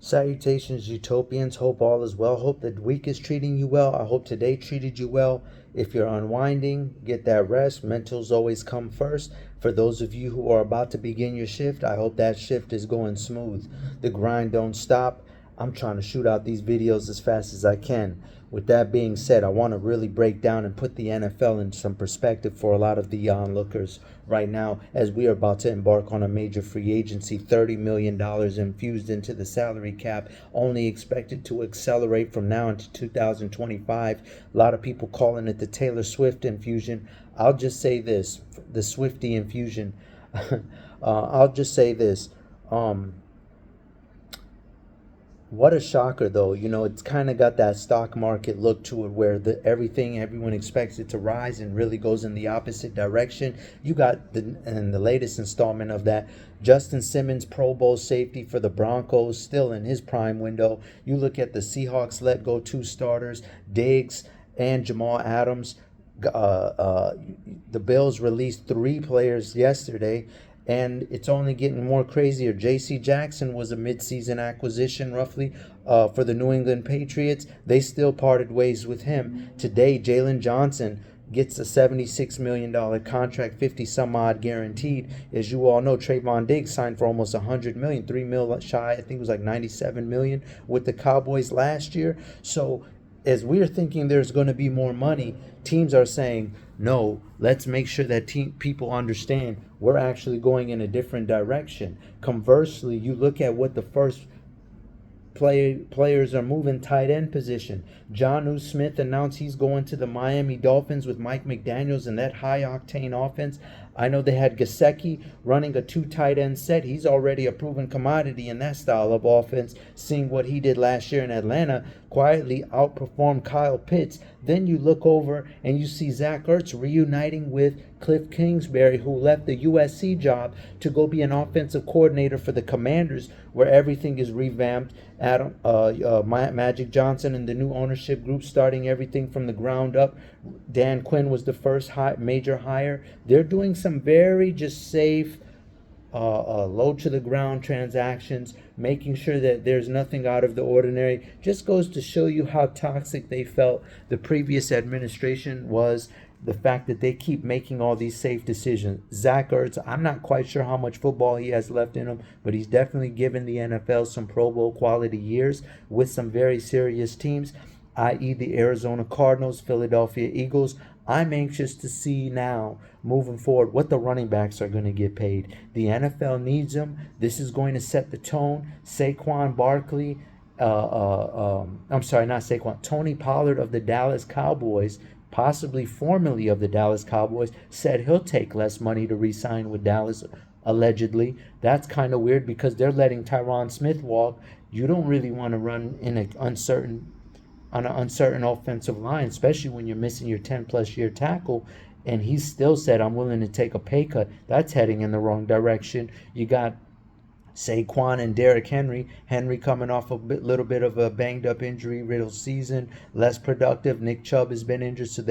Salutations, utopians. Hope all is well. Hope the week is treating you well. I hope today treated you well. If you're unwinding, get that rest. Mentals always come first. For those of you who are about to begin your shift, I hope that shift is going smooth. The grind don't stop. I'm trying to shoot out these videos as fast as I can. With that being said, I want to really break down and put the NFL in some perspective for a lot of the onlookers right now, as we are about to embark on a major free agency. $30 million infused into the salary cap, only expected to accelerate from now into 2025. A lot of people calling it the Taylor Swift infusion. I'll just say this, the Swifty infusion. I'll just say this. What a shocker, though. You know, it's kind of got that stock market look to it where everyone expects it to rise and really goes in the opposite direction. You got in the latest installment of that, Justin Simmons, Pro Bowl safety for the Broncos, still in his prime window. You look at the Seahawks let go 2 starters, Diggs and Jamal Adams. The Bills released 3 players yesterday. And it's only getting more crazier. J.C. Jackson was a midseason acquisition, roughly, for the New England Patriots. They still parted ways with him. Today, Jalen Johnson gets a $76 million contract, 50 some odd guaranteed. As you all know, Trayvon Diggs signed for almost $100 million, $3 million shy. I think it was like $97 million with the Cowboys last year. So as we're thinking there's going to be more money, teams are saying, no, let's make sure that people understand we're actually going in a different direction. Conversely, you look at what the first players are moving. Tight end position. Jonnu Smith announced he's going to the Miami Dolphins with Mike McDaniels and that high-octane offense. I know they had Gesicki running a 2 tight end set. He's already a proven commodity in that style of offense. Seeing what he did last year in Atlanta, quietly outperformed Kyle Pitts. Then you look over and you see Zach Ertz reuniting with Cliff Kingsbury, who left the USC job to go be an offensive coordinator for the Commanders, where everything is revamped. Magic Johnson and the new ownership group starting everything from the ground up. Dan Quinn was the first major hire. They're doing some very just safe, low to the ground transactions, making sure that there's nothing out of the ordinary. Just goes to show you how toxic they felt the previous administration was. The fact that they keep making all these safe decisions. Zach Ertz, I'm not quite sure how much football he has left in him, but he's definitely given the NFL some Pro Bowl quality years with some very serious teams, i.e. the Arizona Cardinals, Philadelphia Eagles. I'm anxious to see now, moving forward, what the running backs are going to get paid. The NFL needs them. This is going to set the tone. Saquon Barkley, Tony Pollard of the Dallas Cowboys, possibly formerly of the Dallas Cowboys, said he'll take less money to re-sign with Dallas, allegedly. That's kind of weird because they're letting Tyron Smith walk. You don't really want to run in an uncertain offensive line, especially when you're missing your 10-plus year tackle. And he still said, I'm willing to take a pay cut. That's heading in the wrong direction. You got Saquon and Derrick Henry. Henry coming off a little bit of a banged-up injury-riddled season, less productive. Nick Chubb has been injured, so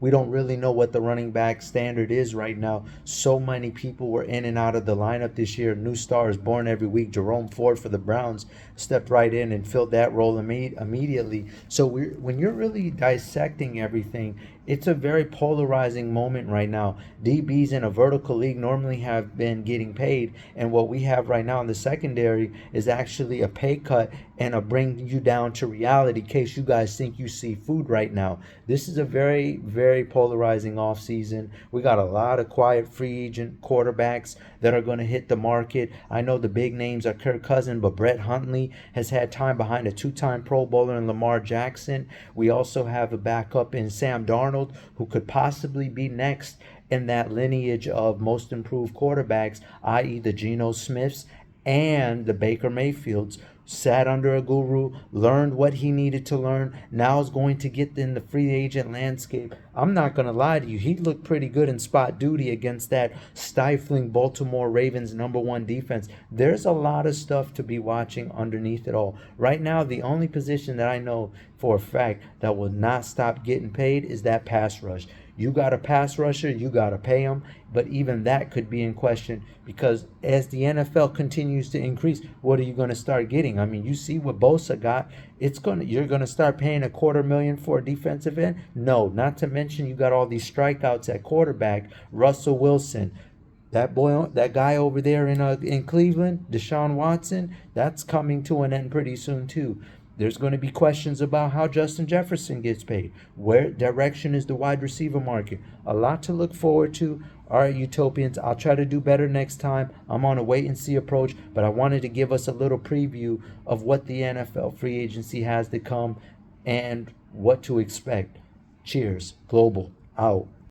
we don't really know what the running back standard is right now. So many people were in and out of the lineup this year. New stars born every week. Jerome Ford for the Browns stepped right in and filled that role immediately. So when you're really dissecting everything, it's a very polarizing moment right now. DBs in a vertical league normally have been getting paid, and what we have right now in the secondary is actually a pay cut and a bring you down to reality in case you guys think you see food right now. This is a very, very polarizing offseason. We got a lot of quiet free agent quarterbacks that are going to hit the market. I know the big names are Kirk Cousins, but Brett Hundley has had time behind a 2-time Pro Bowler in Lamar Jackson. We also have a backup in Sam Darnold, who could possibly be next in that lineage of most improved quarterbacks, i.e. the Geno Smiths and the Baker Mayfields. Sat under a guru, learned what he needed to learn, now is going to get in the free agent landscape. I'm not going to lie to you, he looked pretty good in spot duty against that stifling Baltimore Ravens #1 defense. There's a lot of stuff to be watching underneath it all. Right now, the only position that I know for a fact that will not stop getting paid is that pass rush. You got a pass rusher, you got to pay him. But even that could be in question because as the NFL continues to increase, what are you going to start getting? I mean, you see what Bosa got. You're gonna start paying $250,000 for a defensive end. No, not to mention you got all these strikeouts at quarterback. Russell Wilson, that guy over there in Cleveland, Deshaun Watson, that's coming to an end pretty soon too. There's going to be questions about how Justin Jefferson gets paid. Where direction is the wide receiver market? A lot to look forward to. All right, Utopians, I'll try to do better next time. I'm on a wait and see approach, but I wanted to give us a little preview of what the NFL free agency has to come and what to expect. Cheers. Global out.